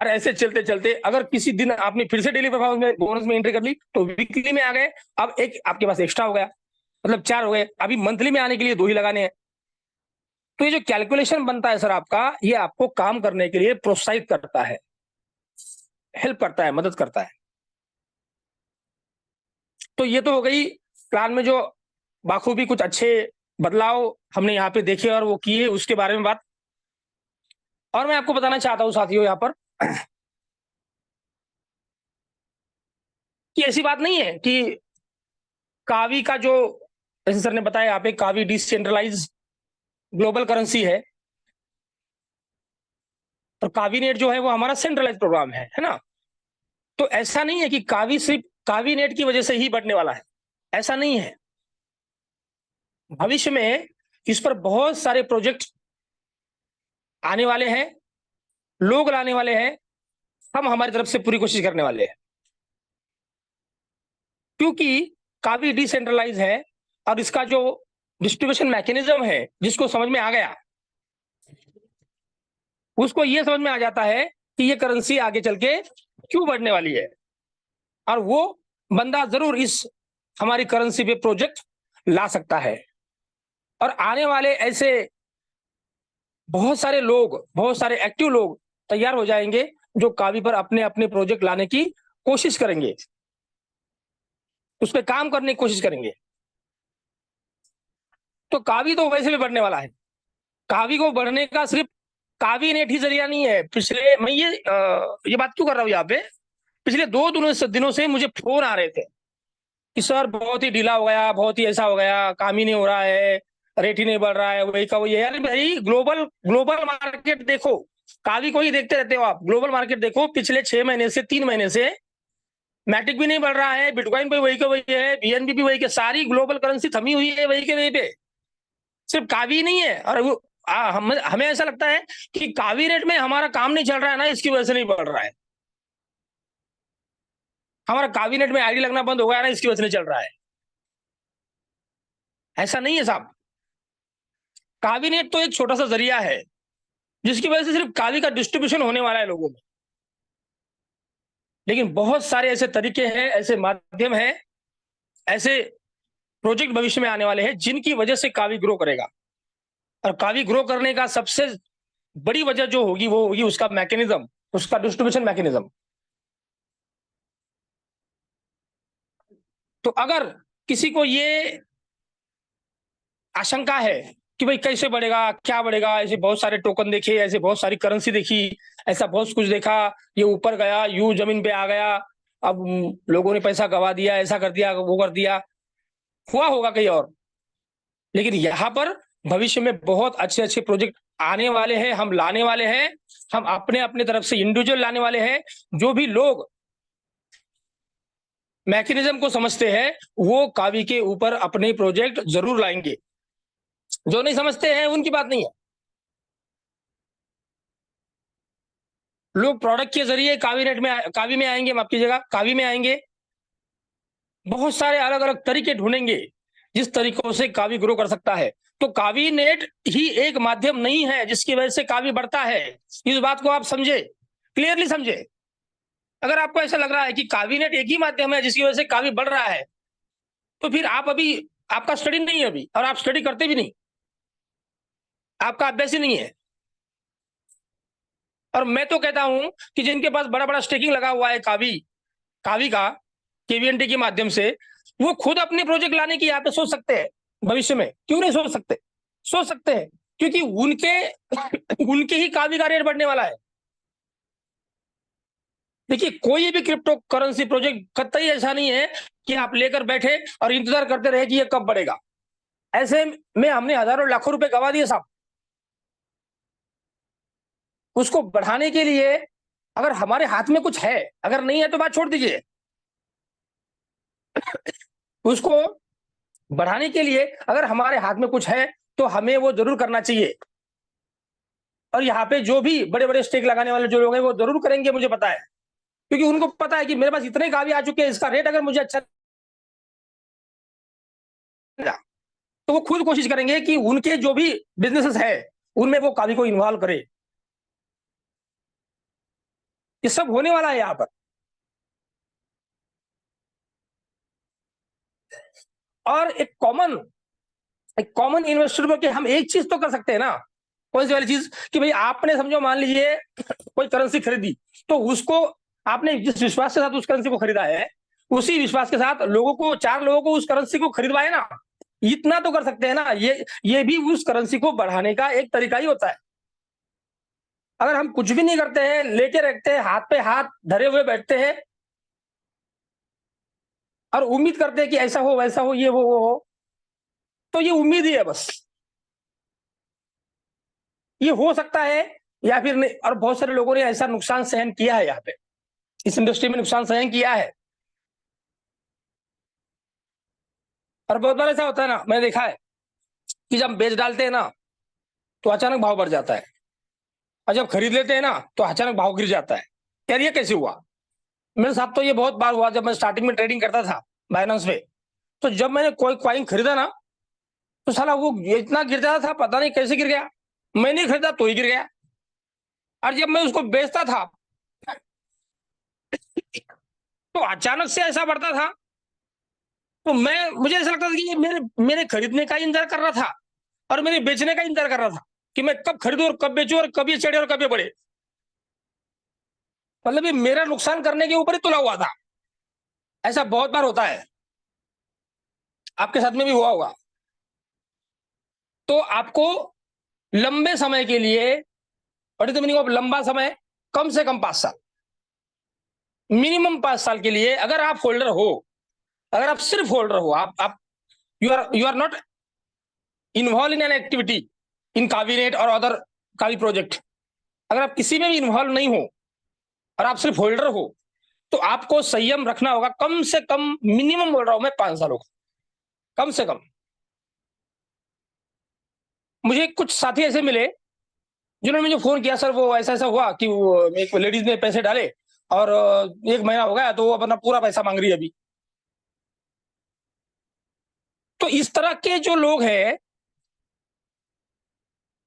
और ऐसे चलते चलते अगर किसी दिन आपने फिर से डेली परफॉर्मेंस में बोनस में एंट्री कर ली तो वीकली में आ गए, अब एक आपके पास एक्स्ट्रा हो गया, मतलब 4 हो गए। अभी मंथली में आने के लिए 2 ही लगाने हैं। तो ये जो कैलकुलेशन बनता है सर आपका, ये आपको काम करने के लिए प्रोत्साहित करता है, हेल्प करता है, मदद करता है। तो ये तो हो गई प्लान में जो बाखूबी कुछ अच्छे बदलाव हमने यहाँ पे देखे और वो किए, उसके बारे में बात। और मैं आपको बताना चाहता हूँ साथियों यहाँ पर कि ऐसी बात नहीं है कि कावी का जो, जैसे सर ने बताया यहाँ पे, कावी डिसेंट्रलाइज ग्लोबल करेंसी है, और कावीनेट जो है वो हमारा सेंट्रलाइज प्रोग्राम है ना। तो ऐसा नहीं है कि कावी सिर्फ कावीनेट की वजह से ही बढ़ने वाला है, ऐसा नहीं है। भविष्य में इस पर बहुत सारे प्रोजेक्ट आने वाले हैं, लोग लाने वाले हैं, हम हमारी तरफ से पूरी कोशिश करने वाले हैं, क्योंकि काफी डिसेंट्रलाइज है और इसका जो डिस्ट्रीब्यूशन मैकेनिज्म है, जिसको समझ में आ गया उसको ये समझ में आ जाता है कि ये करेंसी आगे चल के क्यों बढ़ने वाली है, और वो बंदा जरूर इस हमारी करेंसी पे प्रोजेक्ट ला सकता है। और आने वाले ऐसे बहुत सारे लोग, बहुत सारे एक्टिव लोग तैयार हो जाएंगे जो कावी पर अपने अपने प्रोजेक्ट लाने की कोशिश करेंगे, उस पर काम करने की कोशिश करेंगे। तो कावी तो वैसे भी बढ़ने वाला है। कावी को बढ़ने का सिर्फ कावी नेट ही जरिया नहीं है। पिछले मैं ये बात क्यों कर रहा हूं यहाँ पे, पिछले 2 दिनों से मुझे फोन आ रहे थे कि सर बहुत ही ढीला हो गया, बहुत ही ऐसा हो गया, काम ही नहीं हो रहा है, रेट ही नहीं बढ़ रहा है, वही का वही है। यार भाई, ग्लोबल ग्लोबल मार्केट देखो, कावी को ही देखते रहते हो आप। ग्लोबल मार्केट देखो, पिछले 6 महीने से 3 महीने से मैटिक भी नहीं बढ़ रहा है, बिटकॉइन पे वही का वही है, बीएनबी भी वही के, सारी ग्लोबल करेंसी थमी हुई है वही के वही पे, सिर्फ कावी नहीं है। और वो हमें ऐसा लगता है कि कावी रेट में हमारा काम नहीं चल रहा है ना, इसकी वजह से नहीं बढ़ रहा है। हमारा कावी नेट में आईडी लगना बंद हो गया ना, इसकी वजह से नहीं चल रहा है। ऐसा नहीं है साहब। कावी नेट तो एक छोटा सा जरिया है जिसकी वजह से सिर्फ कावी का डिस्ट्रीब्यूशन होने वाला है लोगों में, लेकिन बहुत सारे ऐसे तरीके हैं, ऐसे माध्यम हैं, ऐसे प्रोजेक्ट भविष्य में आने वाले हैं जिनकी वजह से कावी ग्रो करेगा। और कावी ग्रो करने का सबसे बड़ी वजह जो होगी वो होगी उसका मैकेनिज्म, उसका डिस्ट्रीब्यूशन मैकेनिज्म। तो अगर किसी को ये आशंका है कि भाई कैसे बढ़ेगा, क्या बढ़ेगा, ऐसे बहुत सारे टोकन देखे, ऐसे बहुत सारी करेंसी देखी, ऐसा बहुत कुछ देखा, ये ऊपर गया, यू जमीन पे आ गया, अब लोगों ने पैसा गवा दिया, ऐसा कर दिया, वो कर दिया, हुआ होगा कहीं और। लेकिन यहाँ पर भविष्य में बहुत अच्छे अच्छे प्रोजेक्ट आने वाले हैं, हम लाने वाले हैं, हम अपने अपने तरफ से इंडिविजुअल लाने वाले हैं। जो भी लोग मैकेनिज्म को समझते हैं वो कावी के ऊपर अपने प्रोजेक्ट जरूर लाएंगे, जो नहीं समझते हैं उनकी बात नहीं है। लोग प्रोडक्ट के जरिए कावी में आएंगे, माफ कीजिएगा, कावी में आएंगे, बहुत सारे अलग अलग तरीके ढूंढेंगे जिस तरीकों से कावी ग्रो कर सकता है। तो कावी नेट ही एक माध्यम नहीं है जिसकी वजह से कावी बढ़ता है, इस बात को आप समझे, क्लियरली समझे। अगर आपको ऐसा लग रहा है कि कावी नेट एक ही माध्यम है जिसकी वजह से कावी बढ़ रहा है, तो फिर आप अभी, आपका स्टडी नहीं है अभी, और आप स्टडी करते भी नहीं, आपका अभ्यास ही नहीं है। और मैं तो कहता हूं कि जिनके पास बड़ा बड़ा स्टेकिंग लगा हुआ है कावी का केवीएनटी के माध्यम से, वो खुद अपने प्रोजेक्ट लाने की यहाँ पे सोच सकते हैं भविष्य में। क्यों नहीं सोच सकते? सोच सकते हैं, क्योंकि उनके ही कावी का रेट बढ़ने वाला है। देखिए, कोई भी क्रिप्टो करेंसी प्रोजेक्ट कतई ऐसा नहीं है कि आप लेकर बैठे और इंतजार करते रहे कि ये कब बढ़ेगा। ऐसे में हमने हजारों लाखों रुपए गवा दिए साहब। उसको बढ़ाने के लिए अगर हमारे हाथ में कुछ है, अगर नहीं है तो बात छोड़ दीजिए, उसको बढ़ाने के लिए अगर हमारे हाथ में कुछ है तो हमें वो जरूर करना चाहिए। और यहाँ पे जो भी बड़े बड़े स्टेक लगाने वाले जो लोग हैं वो जरूर करेंगे, मुझे पता है, क्योंकि उनको पता है कि मेरे पास इतने कावी आ चुके हैं, इसका रेट अगर मुझे अच्छा, तो वो खुद कोशिश करेंगे कि उनके जो भी बिजनेसेस है उनमें वो कावी को इन्वॉल्व करे। ये सब होने वाला है यहाँ पर। और एक कॉमन इन्वेस्टर को कि हम एक चीज तो कर सकते हैं ना, कौन सी वाली चीज, कि भाई आपने समझो मान लीजिए कोई करेंसी खरीदी, तो उसको आपने जिस विश्वास के साथ उस करेंसी को खरीदा है, उसी विश्वास के साथ लोगों को, 4 लोगों को उस करेंसी को खरीदवाए ना, इतना तो कर सकते हैं ना। ये भी उस करेंसी को बढ़ाने का एक तरीका ही होता है। अगर हम कुछ भी नहीं करते हैं, लेके रखते हैं, हाथ पे हाथ धरे हुए बैठते हैं, और उम्मीद करते हैं कि ऐसा हो वैसा हो, ये वो हो। तो ये उम्मीद ही है बस, ये हो सकता है या फिर नहीं। और बहुत सारे लोगों ने ऐसा नुकसान सहन किया है, यहाँ पे इस इंडस्ट्री में नुकसान सहन किया है। और बहुत बार ऐसा होता है ना, मैंने देखा है कि जब बेच डालते हैं ना तो अचानक भाव बढ़ जाता है, और जब खरीद लेते हैं ना तो अचानक भाव गिर जाता है। यार ये कैसे हुआ? मेरे साथ तो ये बहुत बार हुआ। जब मैं स्टार्टिंग में ट्रेडिंग करता था बाइनेंस पे, तो जब मैंने कोई कॉइन खरीदा ना तो साला वो इतना गिर जाता था, पता नहीं कैसे गिर गया। मैंने खरीदा तो ही गिर गया। और जब मैं उसको बेचता था तो अचानक से ऐसा बढ़ता था। तो मुझे ऐसा लगता था कि ये मेरे मेरे खरीदने का इंतजार कर रहा था और मेरे बेचने का इंतजार कर रहा था कि मैं कब खरीदूं और कब बेचूं और कब ये चढ़े और कब ये बढ़े। मतलब ये मेरा नुकसान करने के ऊपर ही तुला हुआ था। ऐसा बहुत बार होता है, आपके साथ में भी हुआ होगा। तो आपको लंबे समय के लिए, what is the meaning of लंबा समय? कम से कम 5 साल, मिनिमम 5 साल के लिए अगर आप होल्डर हो, अगर आप सिर्फ होल्डर हो, आप you are not involve in an activity in cabinet और अदर काबी प्रोजेक्ट, अगर आप किसी में भी इन्वॉल्व नहीं हो और आप सिर्फ होल्डर हो, तो आपको संयम रखना होगा। कम से कम, मिनिमम बोल रहा हूं मैं, 5 सालों का, कम से कम। मुझे कुछ साथी ऐसे मिले जिन्होंने मुझे फोन किया, सर वो ऐसा ऐसा हुआ कि वो एक लेडीज ने पैसे डाले और 1 महीना हो गया तो वो अपना पूरा पैसा मांग रही है अभी। तो इस तरह के जो लोग हैं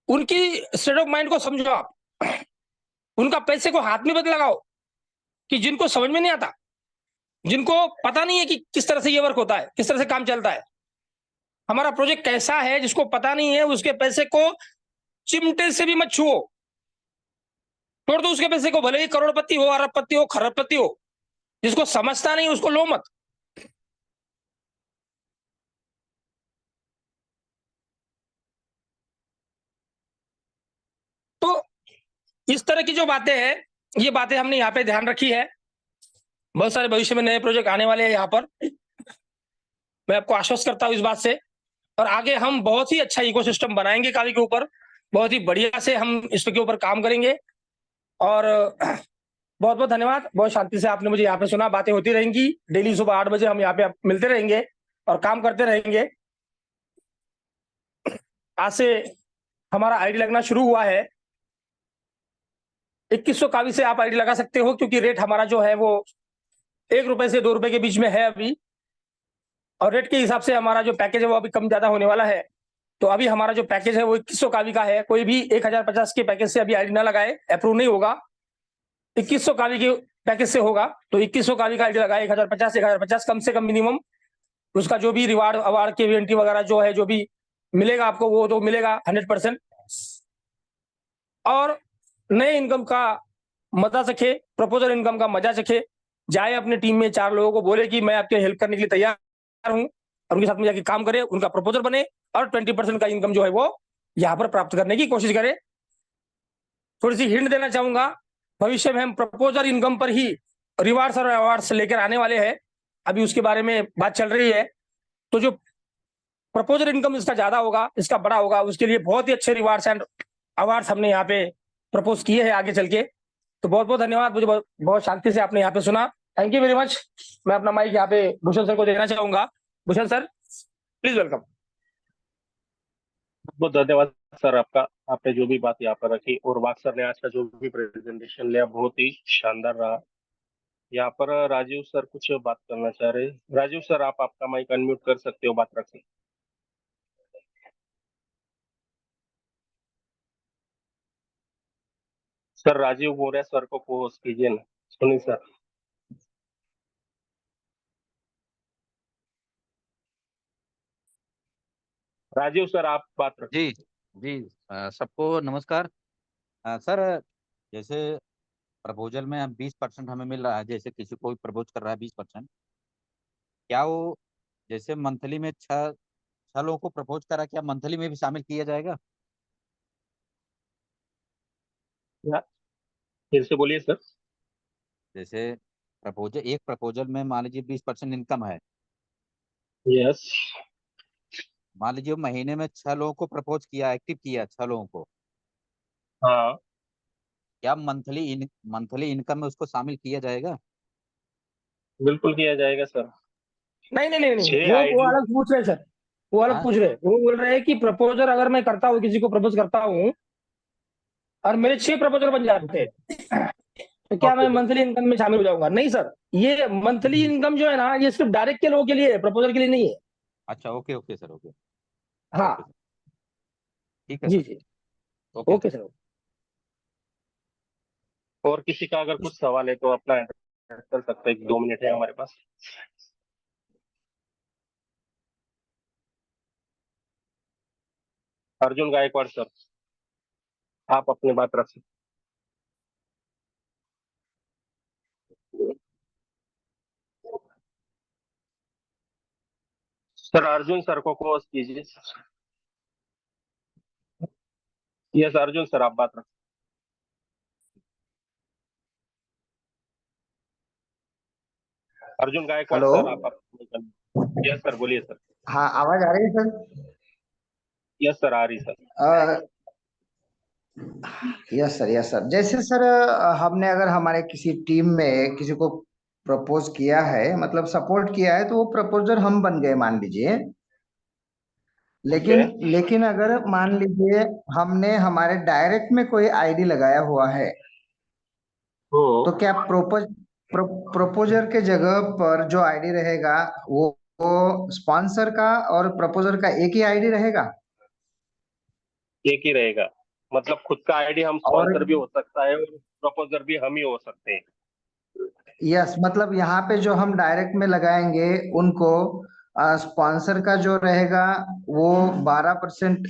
उनकी स्टेट ऑफ माइंड को समझो आप। उनका पैसे को हाथ में मत लगाओ, कि जिनको समझ में नहीं आता, जिनको पता नहीं है कि किस तरह से ये वर्क होता है, किस तरह से काम चलता है, हमारा प्रोजेक्ट कैसा है, जिसको पता नहीं है उसके पैसे को चिमटे से भी मत छुओ। तोड़ दो उसके पैसे को, भले ही करोड़पति हो, अरबपति हो, खरबपति हो। जिसको समझता नहीं उसको लो मत। तो इस तरह की जो बातें हैं, ये बातें हमने यहाँ पे ध्यान रखी है। बहुत सारे भविष्य में नए प्रोजेक्ट आने वाले हैं यहाँ पर, मैं आपको आश्वस्त करता हूँ इस बात से। और आगे हम बहुत ही अच्छा इकोसिस्टम बनाएंगे कावी के ऊपर, बहुत ही बढ़िया से हम इसके ऊपर काम करेंगे। और बहुत बहुत धन्यवाद, बहुत शांति से आपने मुझे यहाँ पे सुना। बातें होती रहेंगी, डेली सुबह 8 बजे हम यहाँ पे मिलते रहेंगे और काम करते रहेंगे। आज से हमारा आईडी लगना शुरू हुआ है। 2100 कावी से आप आईडी लगा सकते हो, क्योंकि रेट हमारा जो है वो 1 रुपए से 2 रुपए के बीच में है अभी। और रेट के हिसाब से हमारा जो पैकेज है वो अभी कम ज्यादा होने वाला है। तो अभी हमारा जो पैकेज है वो 2100 कावी का है। कोई भी 1050 के पैकेज से अभी आईडी ना लगाए, अप्रूव नहीं होगा। 2100 कावी के पैकेज से होगा, तो 2100 कावी का आईडी लगाए। 1050 कम से कम मिनिमम। उसका जो भी रिवार्ड अवार्ड के इवेंटी वगैरह जो है, जो भी मिलेगा आपको वो तो मिलेगा 100%। और नए इनकम का मजा चखे, प्रपोजल इनकम का मजा चखे, जाए अपने टीम में 4 लोगों को बोले कि मैं आपके हेल्प करने के लिए तैयार हूं, और उनके साथ में जाके काम करे, उनका प्रपोजल बने और 20% का इनकम जो है वो यहां पर प्राप्त करने की कोशिश करे। थोड़ी सी हिंट देना चाहूंगा, भविष्य में हम प्रपोजल इनकम पर ही रिवार्ड्स और अवार्ड्स लेकर आने वाले हैं। अभी उसके बारे में बात चल रही है। तो जो प्रपोजल इनकम इसका ज्यादा होगा, इसका बड़ा होगा, उसके लिए बहुत ही अच्छे रिवार्ड्स एंड अवार्ड्स हमने यहाँ पे प्रपोज किए हैं आगे चल के। तो बहुत बहुत धन्यवाद, मुझे बहुत शांति से आपने यहाँ पे सुना। Thank you very much. मैं अपना माइक यहाँ पे भूषण सर को देना चाहूंगा। Bhushan sir, please welcome. बहुत धन्यवाद सर आपका। आपने जो भी बात यहाँ पर रखी, और वाक सर ने आज का जो भी प्रेजेंटेशन लिया बहुत ही शानदार रहा। यहाँ पर राजीव सर कुछ बात करना चाह रहे हैं। राजीव सर, आप आपका माइक अनम्यूट कर सकते हो, बात रख सकते। सर राजीव मौर्य सर को पोस्ट कीजिए ना, सुनील सर। राजीव सर आप बात रखिए। जी जी। सबको नमस्कार। सर, जैसे प्रपोजल में हम 20% हमें मिल रहा है, जैसे किसी को प्रपोज कर रहा है 20%, क्या वो जैसे मंथली में 6 लोगों को प्रपोज करा, क्या मंथली में भी शामिल किया जाएगा? फिर से बोलिए सर। जैसे प्रपोजल, एक प्रपोजल में मान लीजिए 20% इनकम है, यस। मान लीजिए महीने में 6 लोगों को प्रपोज किया, एक्टिव किया 6 लोगों को, हाँ, क्या मंथली इनकम में उसको शामिल किया जाएगा? बिल्कुल किया जाएगा सर। नहीं नहीं नहीं नहीं, 6 वो आईडी। अलग पूछ रहे हैं सर। वो अलग हाँ। पूछ रहे हैं, वो बोल रहे हैं कि प्रपोजर अगर मैं करता हूँ, किसी को प्रपोज करता हूँ और मेरे 6 प्रपोजल बन जाते हैं, तो क्या मैं ओके। मंथली इनकम में शामिल हो जाऊंगा? नहीं सर, ये मंथली इनकम जो है ना, ये सिर्फ डायरेक्ट के लोगों के लिए है, प्रपोजल के लिए नहीं है। अच्छा, okay okay sir, okay okay हाँ। सर, ठीक है जी सर। जी। Okay okay sir. सर। और किसी का अगर कुछ सवाल है तो अपना address कर सकते हैं, 2 मिनट है हमारे पास। अर्जुन गायकवाड़ सर, आप अपनी बात रख सकते सर। अर्जुन सर को क्लोज कीजिए। यस अर्जुन सर, आप बात रख। अर्जुन गायकवाड़ हेलो। सर, आप यस सर, बोलिए सर। हाँ, आवाज आ रही है सर? यस सर, आ रही sir. Yes sir, yes sir. जैसे सर हमने अगर हमारे किसी टीम में किसी को प्रपोज किया है, मतलब सपोर्ट किया है, तो वो प्रपोजर हम बन गए मान लीजिए। ओके। लेकिन लेकिन अगर मान लीजिए हमने हमारे डायरेक्ट में कोई आईडी लगाया हुआ है, तो क्या प्रोपोजर के जगह पर जो आईडी रहेगा वो स्पॉन्सर का और प्रपोजर का एक ही आईडी रहेगा? एक ही रहेगा। मतलब खुद का आईडी हम और स्पॉन्सर भी हो सकता है और प्रपोजर भी हम ही हो सकते हैं। यस, मतलब यहाँ पे जो हम डायरेक्ट में लगाएंगे उनको स्पॉन्सर का जो रहेगा वो 12%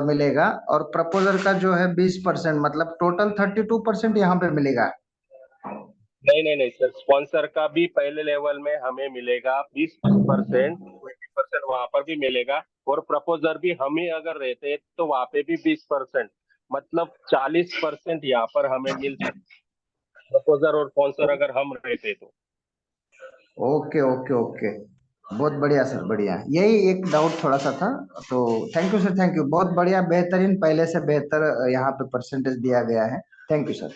मिलेगा, और प्रपोजर का जो है 20%, मतलब टोटल 32% यहाँ पे मिलेगा। नहीं नहीं नहीं सर, स्पॉन्सर का भी पहले लेवल में हमें मिलेगा 20%, 20% वहां पर भी मिलेगा। और प्रपोजर भी हम ही अगर रहते तो वहां पे भी 20%, मतलब 40% यहाँ पर हमें मिल सकता। प्रपोजर और स्पॉन्सर अगर हम रहते तो। ओके ओके ओके, बहुत बढ़िया सर, बढ़िया। यही एक डाउट थोड़ा सा था। तो thank you sir, thank you, बहुत बढ़िया, बेहतरीन, पहले से बेहतर यहाँ पे परसेंटेज दिया गया है। Thank you sir.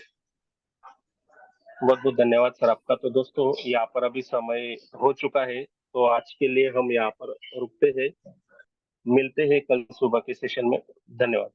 बहुत बहुत धन्यवाद सर आपका। तो दोस्तों, यहाँ पर अभी समय हो चुका है, तो आज के लिए हम यहाँ पर रुकते हैं। मिलते हैं कल सुबह के सेशन में। धन्यवाद।